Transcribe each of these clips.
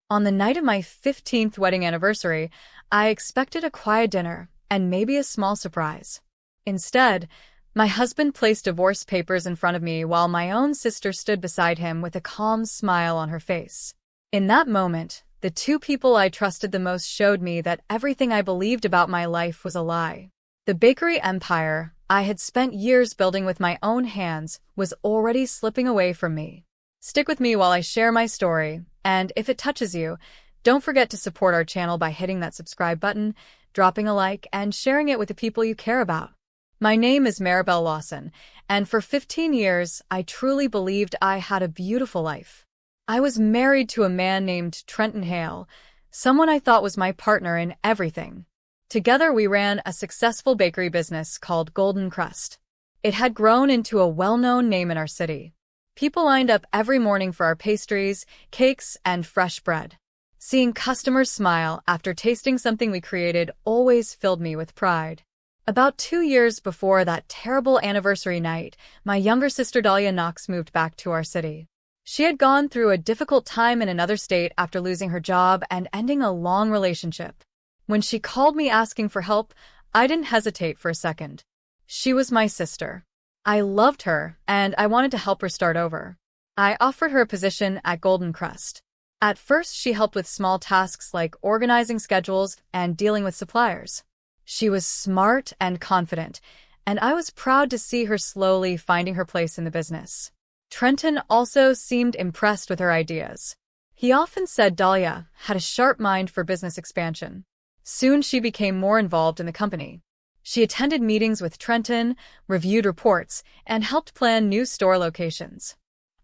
On the night of my 15th wedding anniversary, I expected a quiet dinner and maybe a small surprise. Instead, my husband placed divorce papers in front of me while my own sister stood beside him with a calm smile on her face. In that moment, the two people I trusted the most showed me that everything I believed about my life was a lie. The bakery empire I had spent years building with my own hands was already slipping away from me. Stick with me while I share my story, and if it touches you, don't forget to support our channel by hitting that subscribe button, dropping a like, and sharing it with the people you care about. My name is Maribel Lawson, and for 15 years, I truly believed I had a beautiful life. I was married to a man named Trenton Hale, someone I thought was my partner in everything. Together, we ran a successful bakery business called Golden Crust. It had grown into a well-known name in our city. People lined up every morning for our pastries, cakes, and fresh bread. Seeing customers smile after tasting something we created always filled me with pride. About 2 years before that terrible anniversary night, my younger sister Dahlia Knox moved back to our city. She had gone through a difficult time in another state after losing her job and ending a long relationship. When she called me asking for help, I didn't hesitate for a second. She was my sister. I loved her, and I wanted to help her start over. I offered her a position at Golden Crust. At first, she helped with small tasks like organizing schedules and dealing with suppliers. She was smart and confident, and I was proud to see her slowly finding her place in the business. Trenton also seemed impressed with her ideas. He often said Dahlia had a sharp mind for business expansion. Soon she became more involved in the company. She attended meetings with Trenton, reviewed reports, and helped plan new store locations.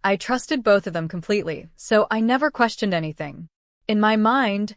I trusted both of them completely, so I never questioned anything. In my mind,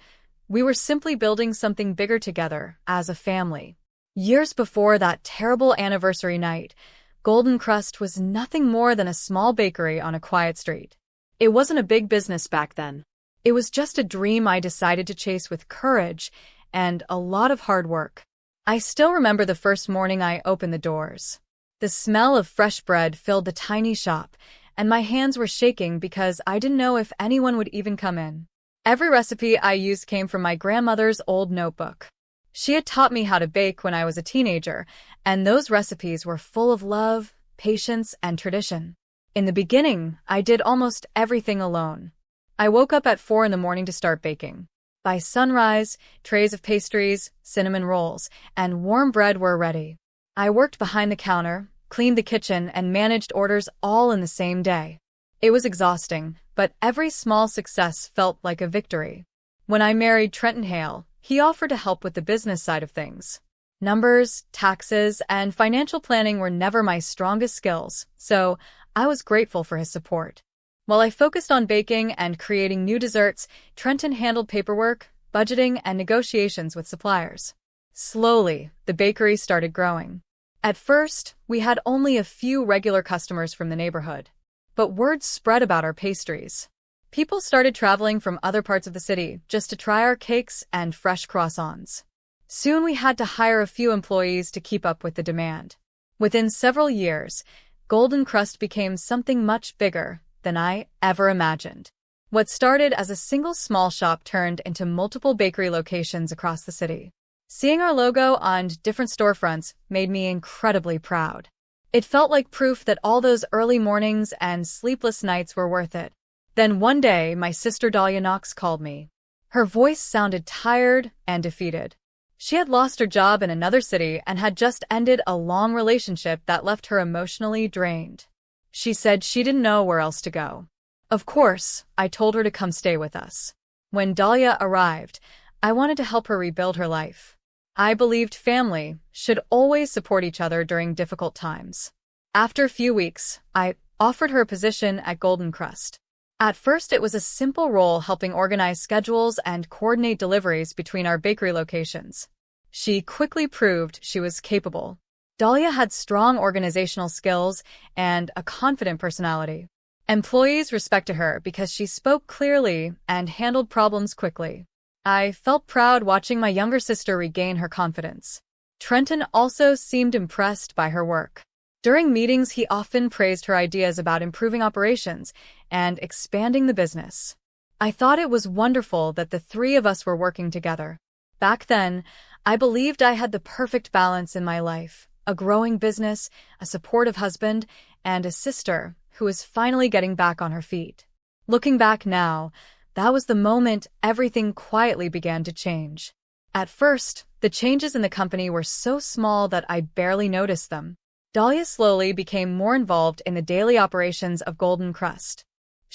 we were simply building something bigger together as a family. Years before that terrible anniversary night, Golden Crust was nothing more than a small bakery on a quiet street. It wasn't a big business back then. It was just a dream I decided to chase with courage and a lot of hard work. I still remember the first morning I opened the doors. The smell of fresh bread filled the tiny shop, and my hands were shaking because I didn't know if anyone would even come in. Every recipe I used came from my grandmother's old notebook. She had taught me how to bake when I was a teenager, and those recipes were full of love, patience, and tradition. In the beginning, I did almost everything alone. I woke up at 4 in the morning to start baking. By sunrise, trays of pastries, cinnamon rolls, and warm bread were ready. I worked behind the counter, cleaned the kitchen, and managed orders all in the same day. It was exhausting, but every small success felt like a victory. When I married Trenton Hale, he offered to help with the business side of things. Numbers, taxes, and financial planning were never my strongest skills, so I was grateful for his support. While I focused on baking and creating new desserts, Trenton handled paperwork, budgeting, and negotiations with suppliers. Slowly, the bakery started growing. At first, we had only a few regular customers from the neighborhood. But word spread about our pastries. People started traveling from other parts of the city just to try our cakes and fresh croissants. Soon we had to hire a few employees to keep up with the demand. Within several years, Golden Crust became something much bigger than I ever imagined. What started as a single small shop turned into multiple bakery locations across the city. Seeing our logo on different storefronts made me incredibly proud. It felt like proof that all those early mornings and sleepless nights were worth it. Then one day, my sister Dahlia Knox called me. Her voice sounded tired and defeated. She had lost her job in another city and had just ended a long relationship that left her emotionally drained. She said she didn't know where else to go. Of course, I told her to come stay with us. When Dahlia arrived, I wanted to help her rebuild her life. I believed family should always support each other during difficult times. After a few weeks, I offered her a position at Golden Crust. At first, it was a simple role helping organize schedules and coordinate deliveries between our bakery locations. She quickly proved she was capable. Dahlia had strong organizational skills and a confident personality. Employees respected her because she spoke clearly and handled problems quickly. I felt proud watching my younger sister regain her confidence. Trenton also seemed impressed by her work. During meetings, he often praised her ideas about improving operations and expanding the business. I thought it was wonderful that the three of us were working together. Back then, I believed I had the perfect balance in my life: a growing business, a supportive husband, and a sister who was finally getting back on her feet. Looking back now, that was the moment everything quietly began to change. At first, the changes in the company were so small that I barely noticed them. Dahlia slowly became more involved in the daily operations of Golden Crust.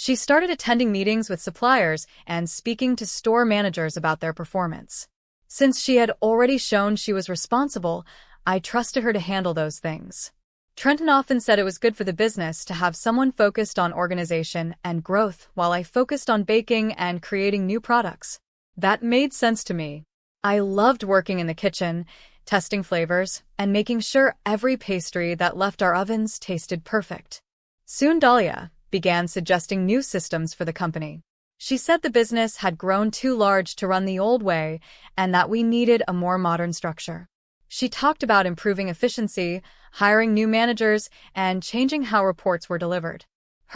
She started attending meetings with suppliers and speaking to store managers about their performance. Since she had already shown she was responsible, I trusted her to handle those things. Trenton often said it was good for the business to have someone focused on organization and growth while I focused on baking and creating new products. That made sense to me. I loved working in the kitchen, testing flavors, and making sure every pastry that left our ovens tasted perfect. Soon Dahlia began suggesting new systems for the company. She said the business had grown too large to run the old way and that we needed a more modern structure. She talked about improving efficiency, hiring new managers, and changing how reports were delivered.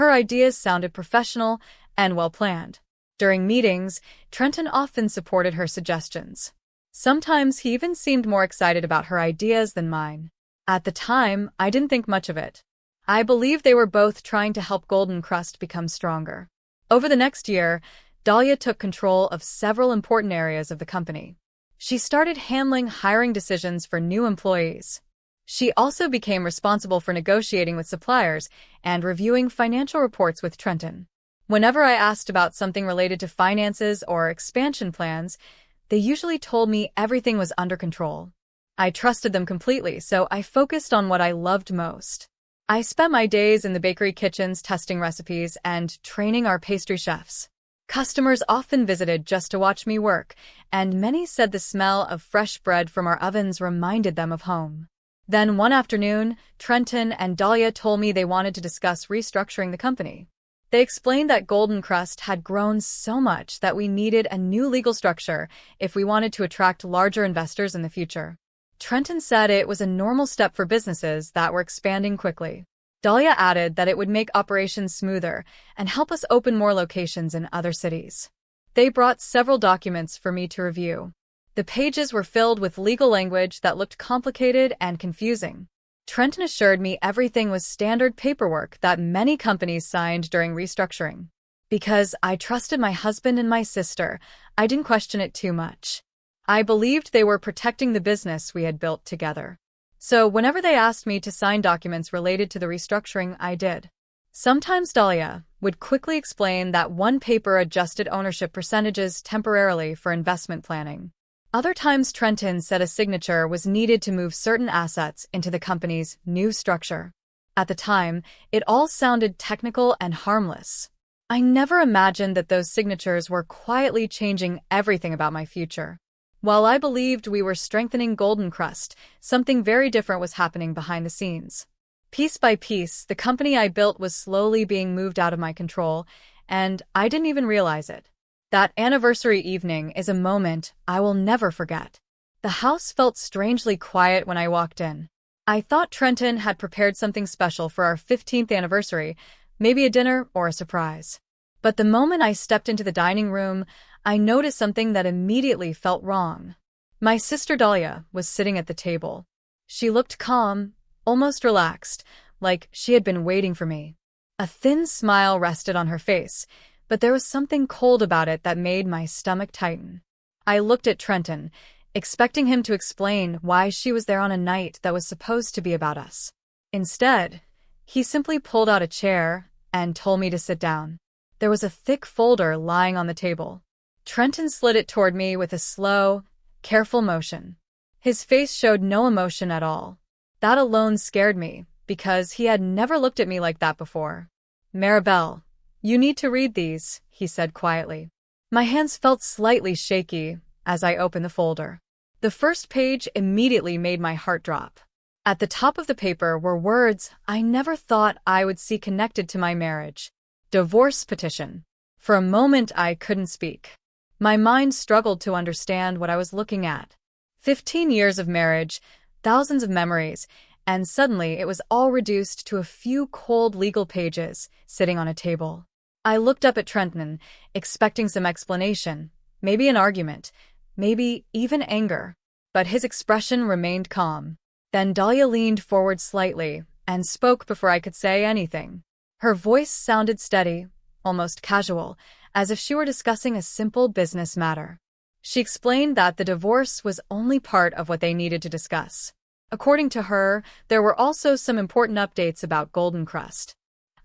Her ideas sounded professional and well-planned. During meetings, Trenton often supported her suggestions. Sometimes he even seemed more excited about her ideas than mine. At the time, I didn't think much of it. I believed they were both trying to help Golden Crust become stronger. Over the next year, Dahlia took control of several important areas of the company. She started handling hiring decisions for new employees. She also became responsible for negotiating with suppliers and reviewing financial reports with Trenton. Whenever I asked about something related to finances or expansion plans, they usually told me everything was under control. I trusted them completely, so I focused on what I loved most. I spent my days in the bakery kitchens testing recipes and training our pastry chefs. Customers often visited just to watch me work, and many said the smell of fresh bread from our ovens reminded them of home. Then one afternoon, Trenton and Dahlia told me they wanted to discuss restructuring the company. They explained that Golden Crust had grown so much that we needed a new legal structure if we wanted to attract larger investors in the future. Trenton said it was a normal step for businesses that were expanding quickly. Dahlia added that it would make operations smoother and help us open more locations in other cities. They brought several documents for me to review. The pages were filled with legal language that looked complicated and confusing. Trenton assured me everything was standard paperwork that many companies signed during restructuring. Because I trusted my husband and my sister, I didn't question it too much. I believed they were protecting the business we had built together. So whenever they asked me to sign documents related to the restructuring, I did. Sometimes Dahlia would quickly explain that one paper adjusted ownership percentages temporarily for investment planning. Other times Trenton said a signature was needed to move certain assets into the company's new structure. At the time, it all sounded technical and harmless. I never imagined that those signatures were quietly changing everything about my future. While I believed we were strengthening Golden Crust, something very different was happening behind the scenes. Piece by piece, the company I built was slowly being moved out of my control, and I didn't even realize it. That anniversary evening is a moment I will never forget. The house felt strangely quiet when I walked in. I thought Trenton had prepared something special for our 15th anniversary, maybe a dinner or a surprise. But the moment I stepped into the dining room, I noticed something that immediately felt wrong. My sister Dahlia was sitting at the table. She looked calm, almost relaxed, like she had been waiting for me. A thin smile rested on her face, but there was something cold about it that made my stomach tighten. I looked at Trenton, expecting him to explain why she was there on a night that was supposed to be about us. Instead, he simply pulled out a chair and told me to sit down. There was a thick folder lying on the table. Trenton slid it toward me with a slow, careful motion. His face showed no emotion at all. That alone scared me, because he had never looked at me like that before. "Maribel, you need to read these," he said quietly. My hands felt slightly shaky as I opened the folder. The first page immediately made my heart drop. At the top of the paper were words I never thought I would see connected to my marriage. Divorce petition. For a moment, I couldn't speak. My mind struggled to understand what I was looking at. 15 years of marriage, thousands of memories, and suddenly it was all reduced to a few cold legal pages sitting on a table. I looked up at Trenton, expecting some explanation, maybe an argument, maybe even anger. But his expression remained calm. Then Dahlia leaned forward slightly and spoke before I could say anything. Her voice sounded steady, almost casual, as if she were discussing a simple business matter. She explained that the divorce was only part of what they needed to discuss. According to her, there were also some important updates about Golden Crust.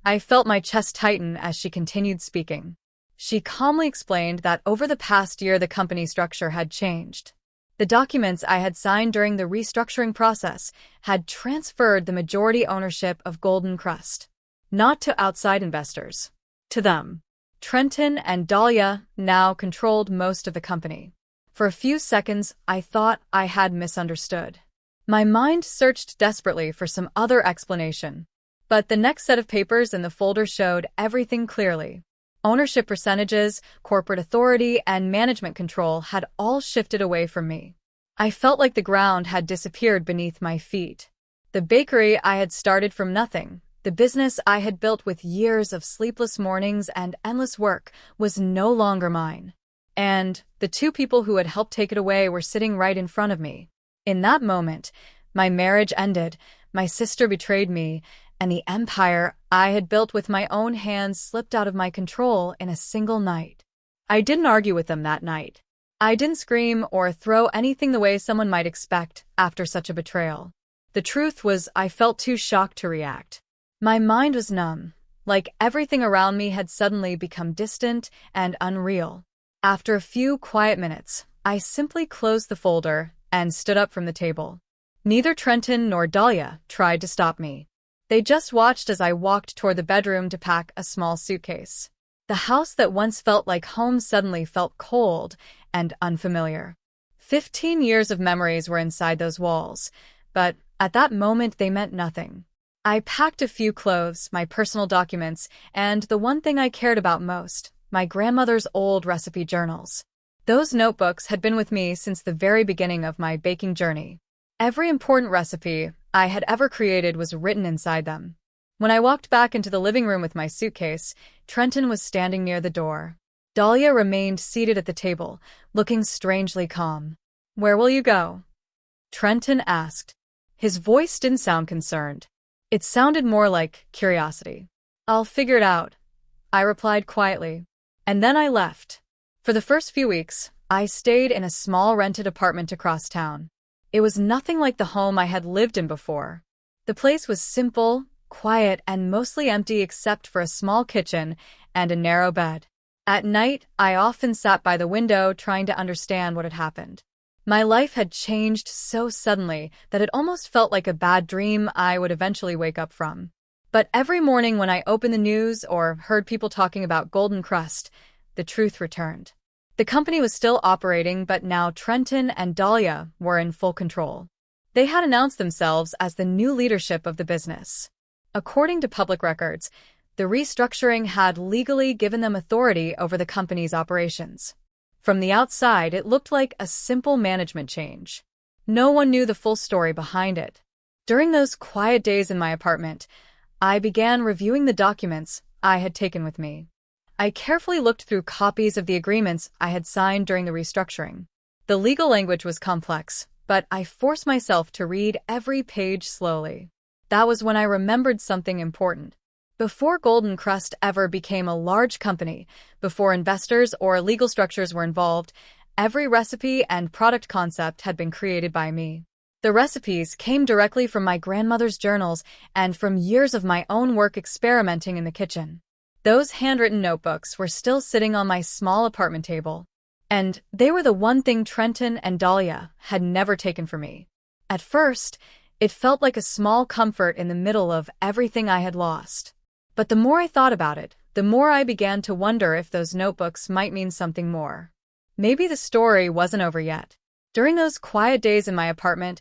I felt my chest tighten as she continued speaking. She calmly explained that over the past year the company structure had changed. The documents I had signed during the restructuring process had transferred the majority ownership of Golden Crust, not to outside investors, to them. Trenton and Dahlia now controlled most of the company. For a few seconds, I thought I had misunderstood. My mind searched desperately for some other explanation. But the next set of papers in the folder showed everything clearly. Ownership percentages, corporate authority, and management control had all shifted away from me. I felt like the ground had disappeared beneath my feet. The bakery I had started from nothing, the business I had built with years of sleepless mornings and endless work, was no longer mine. And the two people who had helped take it away were sitting right in front of me. In that moment, my marriage ended, my sister betrayed me, and the empire I had built with my own hands slipped out of my control in a single night. I didn't argue with them that night. I didn't scream or throw anything the way someone might expect after such a betrayal. The truth was, I felt too shocked to react. My mind was numb, like everything around me had suddenly become distant and unreal. After a few quiet minutes, I simply closed the folder and stood up from the table. Neither Trenton nor Dahlia tried to stop me. They just watched as I walked toward the bedroom to pack a small suitcase. The house that once felt like home suddenly felt cold and unfamiliar. 15 years of memories were inside those walls, but at that moment they meant nothing. I packed a few clothes, my personal documents, and the one thing I cared about most, my grandmother's old recipe journals. Those notebooks had been with me since the very beginning of my baking journey. Every important recipe I had ever created was written inside them. When I walked back into the living room with my suitcase, Trenton was standing near the door. Dahlia remained seated at the table, looking strangely calm. "Where will you go?" Trenton asked. His voice didn't sound concerned. It sounded more like curiosity. "I'll figure it out," I replied quietly. And then I left. For the first few weeks, I stayed in a small rented apartment across town. It was nothing like the home I had lived in before. The place was simple, quiet, and mostly empty except for a small kitchen and a narrow bed. At night, I often sat by the window trying to understand what had happened. My life had changed so suddenly that it almost felt like a bad dream I would eventually wake up from. But every morning when I opened the news or heard people talking about Golden Crust, the truth returned. The company was still operating, but now Trenton and Dahlia were in full control. They had announced themselves as the new leadership of the business. According to public records, the restructuring had legally given them authority over the company's operations. From the outside, it looked like a simple management change. No one knew the full story behind it. During those quiet days in my apartment, I began reviewing the documents I had taken with me. I carefully looked through copies of the agreements I had signed during the restructuring. The legal language was complex, but I forced myself to read every page slowly. That was when I remembered something important. Before Golden Crust ever became a large company, before investors or legal structures were involved, every recipe and product concept had been created by me. The recipes came directly from my grandmother's journals and from years of my own work experimenting in the kitchen. Those handwritten notebooks were still sitting on my small apartment table, and they were the one thing Trenton and Dahlia had never taken from me. At first, it felt like a small comfort in the middle of everything I had lost. But the more I thought about it, the more I began to wonder if those notebooks might mean something more. Maybe the story wasn't over yet. During those quiet days in my apartment,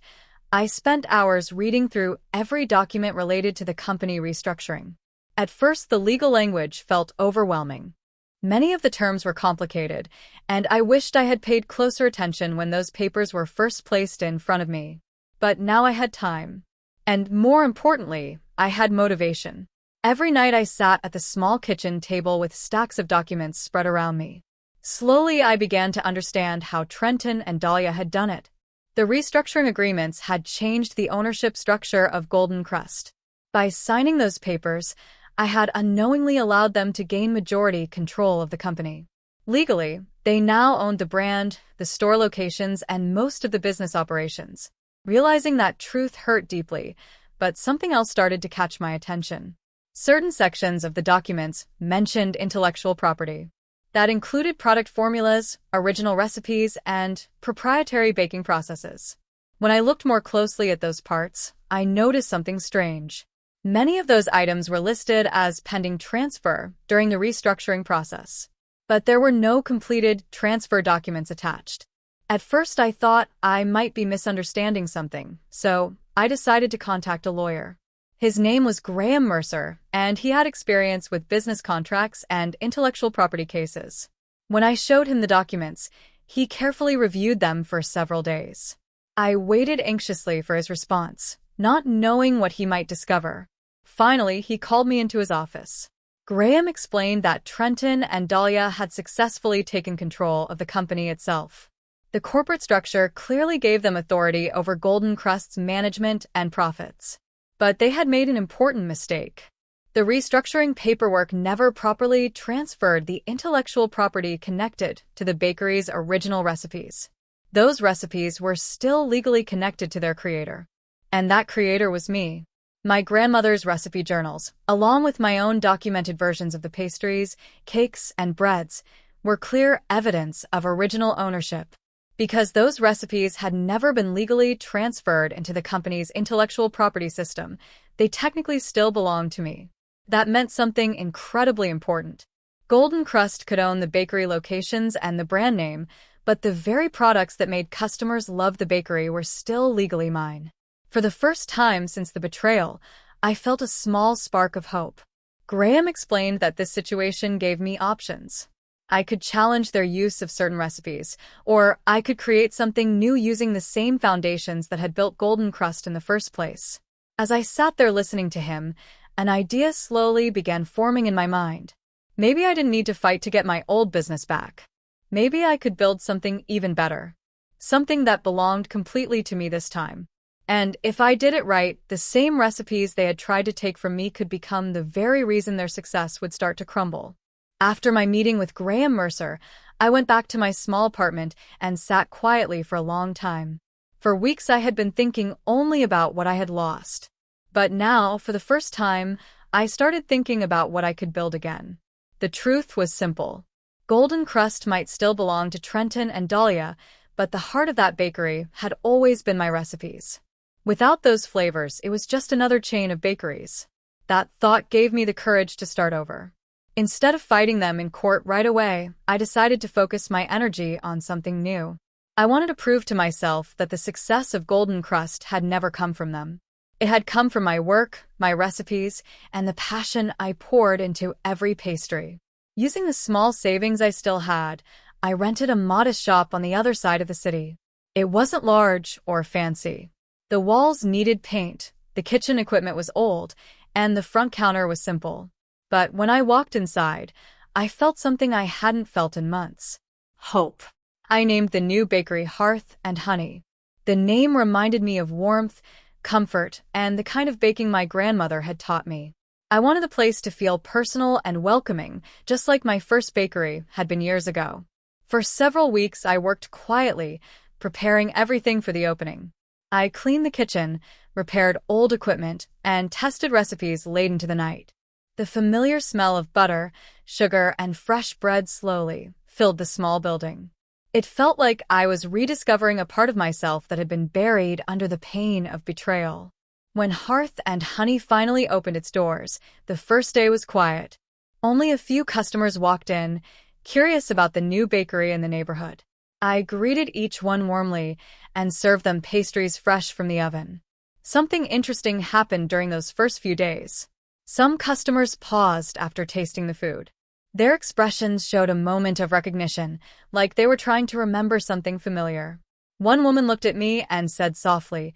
I spent hours reading through every document related to the company restructuring. At first, the legal language felt overwhelming. Many of the terms were complicated, and I wished I had paid closer attention when those papers were first placed in front of me. But now I had time. And more importantly, I had motivation. Every night I sat at the small kitchen table with stacks of documents spread around me. Slowly, I began to understand how Trenton and Dahlia had done it. The restructuring agreements had changed the ownership structure of Golden Crust. By signing those papers, I had unknowingly allowed them to gain majority control of the company. Legally, they now owned the brand, the store locations, and most of the business operations. Realizing that truth hurt deeply, but something else started to catch my attention. Certain sections of the documents mentioned intellectual property. That included product formulas, original recipes, and proprietary baking processes. When I looked more closely at those parts, I noticed something strange. Many of those items were listed as pending transfer during the restructuring process, but there were no completed transfer documents attached. At first, I thought I might be misunderstanding something, so I decided to contact a lawyer. His name was Graham Mercer, and he had experience with business contracts and intellectual property cases. When I showed him the documents, he carefully reviewed them for several days. I waited anxiously for his response, not knowing what he might discover. Finally, he called me into his office. Graham explained that Trenton and Dahlia had successfully taken control of the company itself. The corporate structure clearly gave them authority over Golden Crust's management and profits. But they had made an important mistake. The restructuring paperwork never properly transferred the intellectual property connected to the bakery's original recipes. Those recipes were still legally connected to their creator. And that creator was me. My grandmother's recipe journals, along with my own documented versions of the pastries, cakes, and breads, were clear evidence of original ownership. Because those recipes had never been legally transferred into the company's intellectual property system, they technically still belonged to me. That meant something incredibly important. Golden Crust could own the bakery locations and the brand name, but the very products that made customers love the bakery were still legally mine. For the first time since the betrayal, I felt a small spark of hope. Graham explained that this situation gave me options. I could challenge their use of certain recipes, or I could create something new using the same foundations that had built Golden Crust in the first place. As I sat there listening to him, an idea slowly began forming in my mind. Maybe I didn't need to fight to get my old business back. Maybe I could build something even better. Something that belonged completely to me this time. And if I did it right, the same recipes they had tried to take from me could become the very reason their success would start to crumble. After my meeting with Graham Mercer, I went back to my small apartment and sat quietly for a long time. For weeks I had been thinking only about what I had lost. But now, for the first time, I started thinking about what I could build again. The truth was simple. Golden Crust might still belong to Trenton and Dahlia, but the heart of that bakery had always been my recipes. Without those flavors, it was just another chain of bakeries. That thought gave me the courage to start over. Instead of fighting them in court right away, I decided to focus my energy on something new. I wanted to prove to myself that the success of Golden Crust had never come from them. It had come from my work, my recipes, and the passion I poured into every pastry. Using the small savings I still had, I rented a modest shop on the other side of the city. It wasn't large or fancy. The walls needed paint, the kitchen equipment was old, and the front counter was simple. But when I walked inside, I felt something I hadn't felt in months. Hope. I named the new bakery Hearth and Honey. The name reminded me of warmth, comfort, and the kind of baking my grandmother had taught me. I wanted the place to feel personal and welcoming, just like my first bakery had been years ago. For several weeks, I worked quietly, preparing everything for the opening. I cleaned the kitchen, repaired old equipment, and tested recipes late into the night. The familiar smell of butter, sugar, and fresh bread slowly filled the small building. It felt like I was rediscovering a part of myself that had been buried under the pain of betrayal. When Hearth and Honey finally opened its doors, the first day was quiet. Only a few customers walked in, curious about the new bakery in the neighborhood. I greeted each one warmly and served them pastries fresh from the oven. Something interesting happened during those first few days. Some customers paused after tasting the food. Their expressions showed a moment of recognition, like they were trying to remember something familiar. One woman looked at me and said softly,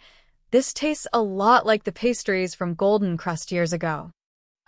"This tastes a lot like the pastries from Golden Crust years ago."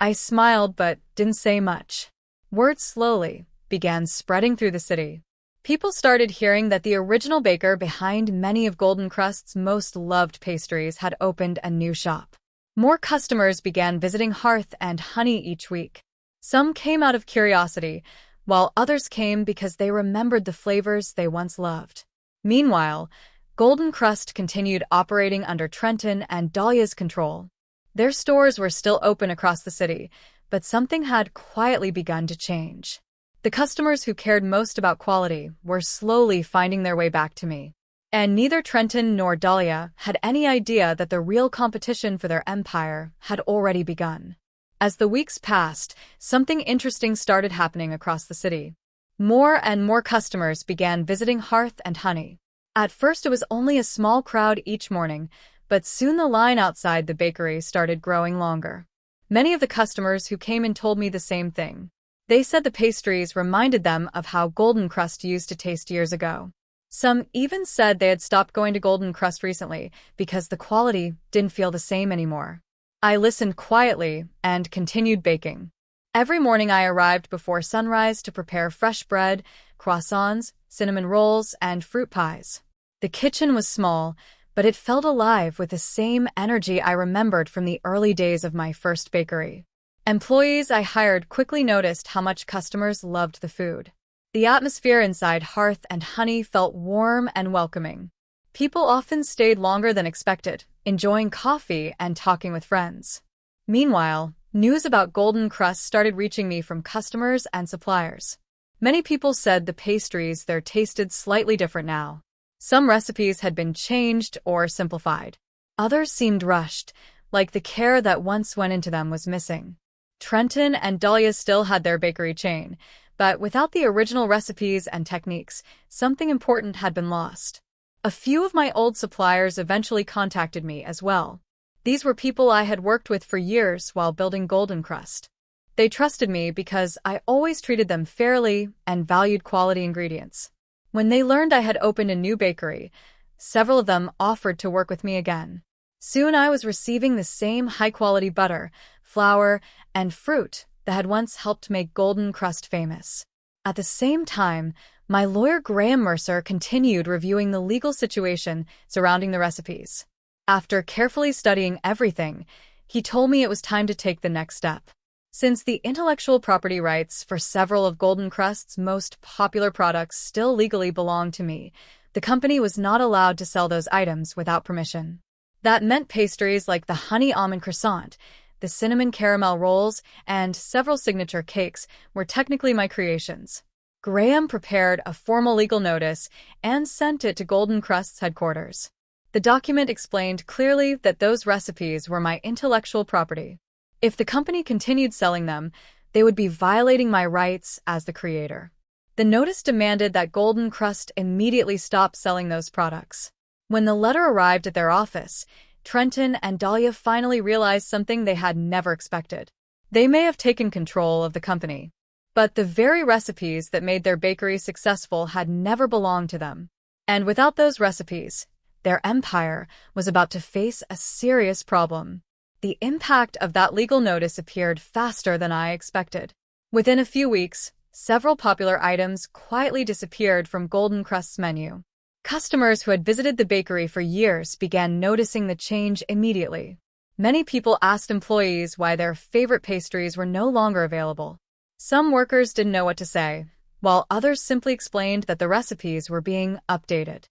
I smiled but didn't say much. Word slowly began spreading through the city. People started hearing that the original baker behind many of Golden Crust's most loved pastries had opened a new shop. More customers began visiting Hearth and Honey each week. Some came out of curiosity, while others came because they remembered the flavors they once loved. Meanwhile, Golden Crust continued operating under Trenton and Dahlia's control. Their stores were still open across the city, but something had quietly begun to change. The customers who cared most about quality were slowly finding their way back to me. And neither Trenton nor Dahlia had any idea that the real competition for their empire had already begun. As the weeks passed, something interesting started happening across the city. More and more customers began visiting Hearth and Honey. At first it was only a small crowd each morning, but soon the line outside the bakery started growing longer. Many of the customers who came in told me the same thing. They said the pastries reminded them of how Golden Crust used to taste years ago. Some even said they had stopped going to Golden Crust recently because the quality didn't feel the same anymore. I listened quietly and continued baking. Every morning I arrived before sunrise to prepare fresh bread, croissants, cinnamon rolls, and fruit pies. The kitchen was small, but it felt alive with the same energy I remembered from the early days of my first bakery. Employees I hired quickly noticed how much customers loved the food. The atmosphere inside Hearth and Honey felt warm and welcoming. People often stayed longer than expected, enjoying coffee and talking with friends. Meanwhile, news about Golden Crust started reaching me from customers and suppliers. Many people said the pastries there tasted slightly different now. Some recipes had been changed or simplified. Others seemed rushed, like the care that once went into them was missing. Trenton and Dahlia still had their bakery chain, but without the original recipes and techniques, something important had been lost. A few of my old suppliers eventually contacted me as well. These were people I had worked with for years while building Golden Crust. They trusted me because I always treated them fairly and valued quality ingredients. When they learned I had opened a new bakery, several of them offered to work with me again. Soon I was receiving the same high-quality butter, flour, and fruit that had once helped make Golden Crust famous. At the same time, my lawyer Graham Mercer continued reviewing the legal situation surrounding the recipes. After carefully studying everything, he told me it was time to take the next step. Since the intellectual property rights for several of Golden Crust's most popular products still legally belonged to me, the company was not allowed to sell those items without permission. That meant pastries like the honey almond croissant, the cinnamon caramel rolls, and several signature cakes were technically my creations. Graham prepared a formal legal notice and sent it to Golden Crust's headquarters. The document explained clearly that those recipes were my intellectual property. If the company continued selling them, they would be violating my rights as the creator. The notice demanded that Golden Crust immediately stop selling those products. When the letter arrived at their office, Trenton and Dahlia finally realized something they had never expected. They may have taken control of the company, but the very recipes that made their bakery successful had never belonged to them. And without those recipes, their empire was about to face a serious problem. The impact of that legal notice appeared faster than I expected. Within a few weeks, several popular items quietly disappeared from Golden Crust's menu. Customers who had visited the bakery for years began noticing the change immediately. Many people asked employees why their favorite pastries were no longer available. Some workers didn't know what to say, while others simply explained that the recipes were being updated.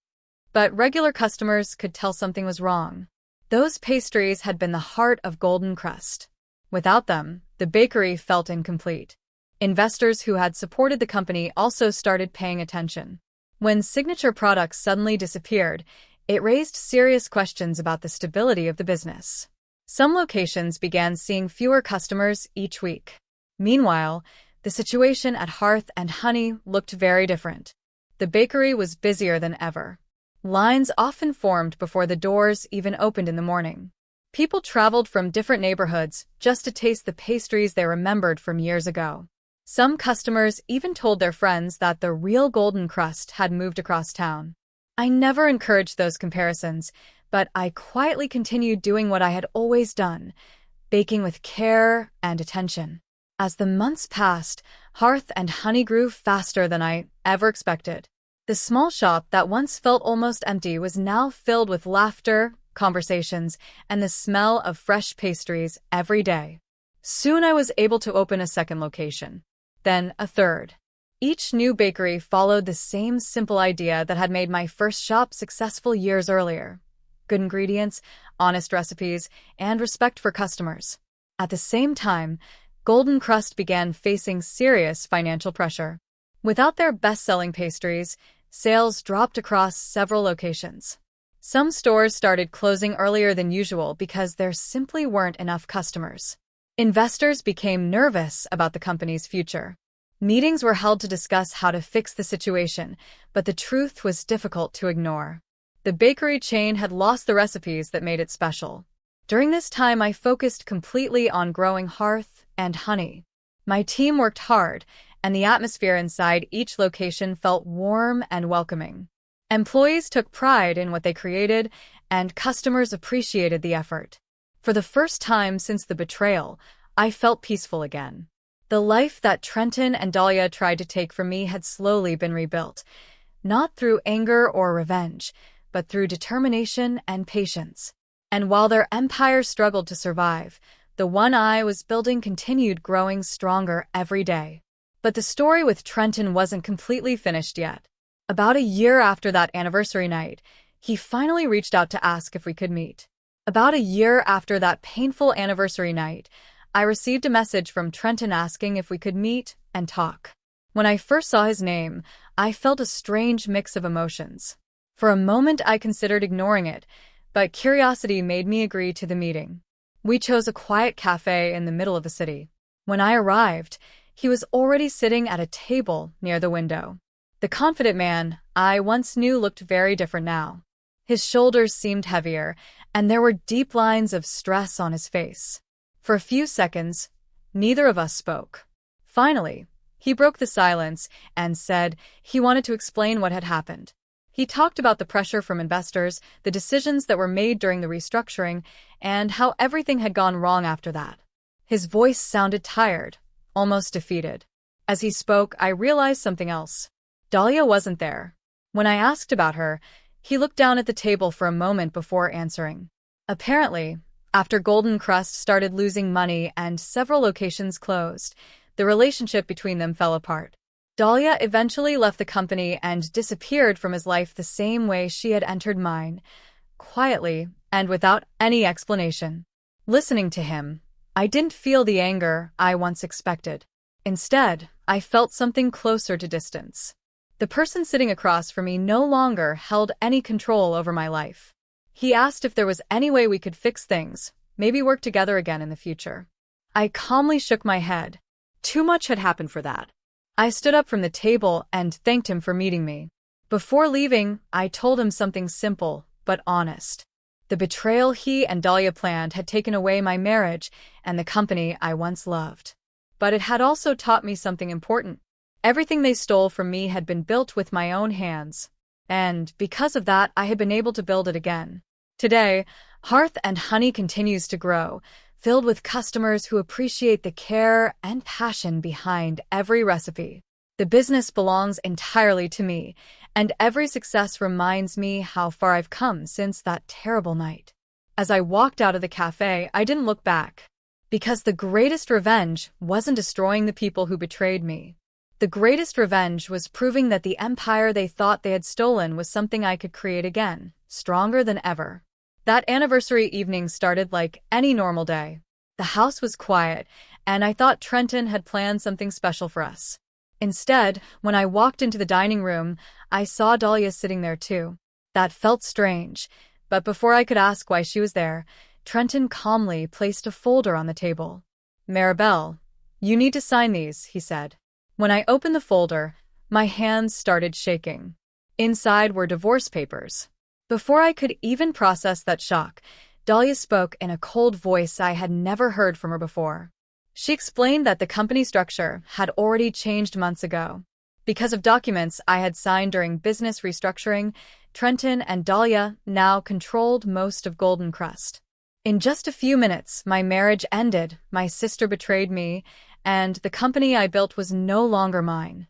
But regular customers could tell something was wrong. Those pastries had been the heart of Golden Crust. Without them, the bakery felt incomplete. Investors who had supported the company also started paying attention. When signature products suddenly disappeared, it raised serious questions about the stability of the business. Some locations began seeing fewer customers each week. Meanwhile, the situation at Hearth and Honey looked very different. The bakery was busier than ever. Lines often formed before the doors even opened in the morning. People traveled from different neighborhoods just to taste the pastries they remembered from years ago. Some customers even told their friends that the real Golden Crust had moved across town. I never encouraged those comparisons, but I quietly continued doing what I had always done, baking with care and attention. As the months passed, Hearth and Honey grew faster than I ever expected. The small shop that once felt almost empty was now filled with laughter, conversations, and the smell of fresh pastries every day. Soon I was able to open a second location, then a third. Each new bakery followed the same simple idea that had made my first shop successful years earlier: good ingredients, honest recipes, and respect for customers. At the same time, Golden Crust began facing serious financial pressure. Without their best-selling pastries, sales dropped across several locations. Some stores started closing earlier than usual because there simply weren't enough customers. Investors became nervous about the company's future. Meetings were held to discuss how to fix the situation, but the truth was difficult to ignore. The bakery chain had lost the recipes that made it special. During this time, I focused completely on growing Hearth and Honey. My team worked hard, and the atmosphere inside each location felt warm and welcoming. Employees took pride in what they created, and customers appreciated the effort. For the first time since the betrayal, I felt peaceful again. The life that Trenton and Dahlia tried to take from me had slowly been rebuilt, not through anger or revenge, but through determination and patience. And while their empire struggled to survive, the one I was building continued growing stronger every day. But the story with Trenton wasn't completely finished yet. About a year after that anniversary night, he finally reached out to ask if we could meet. About a year after that painful anniversary night, I received a message from Trenton asking if we could meet and talk. When I first saw his name, I felt a strange mix of emotions. For a moment, I considered ignoring it, but curiosity made me agree to the meeting. We chose a quiet cafe in the middle of the city. When I arrived, he was already sitting at a table near the window. The confident man I once knew looked very different now. His shoulders seemed heavier, and there were deep lines of stress on his face. For a few seconds, neither of us spoke. Finally, he broke the silence and said he wanted to explain what had happened. He talked about the pressure from investors, the decisions that were made during the restructuring, and how everything had gone wrong after that. His voice sounded tired, almost defeated. As he spoke, I realized something else. Dahlia wasn't there. When I asked about her, he looked down at the table for a moment before answering. Apparently, after Golden Crust started losing money and several locations closed, the relationship between them fell apart. Dahlia eventually left the company and disappeared from his life the same way she had entered mine, quietly and without any explanation. Listening to him, I didn't feel the anger I once expected. Instead, I felt something closer to distance. The person sitting across from me no longer held any control over my life. He asked if there was any way we could fix things, maybe work together again in the future. I calmly shook my head. Too much had happened for that. I stood up from the table and thanked him for meeting me. Before leaving, I told him something simple but honest. The betrayal he and Dahlia planned had taken away my marriage and the company I once loved. But it had also taught me something important. Everything they stole from me had been built with my own hands, and because of that, I had been able to build it again. Today, Hearth and Honey continues to grow, filled with customers who appreciate the care and passion behind every recipe. The business belongs entirely to me, and every success reminds me how far I've come since that terrible night. As I walked out of the cafe, I didn't look back, because the greatest revenge wasn't destroying the people who betrayed me. The greatest revenge was proving that the empire they thought they had stolen was something I could create again, stronger than ever. That anniversary evening started like any normal day. The house was quiet, and I thought Trenton had planned something special for us. Instead, when I walked into the dining room, I saw Dahlia sitting there too. That felt strange, but before I could ask why she was there, Trenton calmly placed a folder on the table. "Maribel, you need to sign these," he said. When I opened the folder, my hands started shaking. Inside were divorce papers. Before I could even process that shock, Dahlia spoke in a cold voice I had never heard from her before. She explained that the company structure had already changed months ago. Because of documents I had signed during business restructuring, Trenton and Dahlia now controlled most of Golden Crust. In just a few minutes, my marriage ended, my sister betrayed me, and the company I built was no longer mine.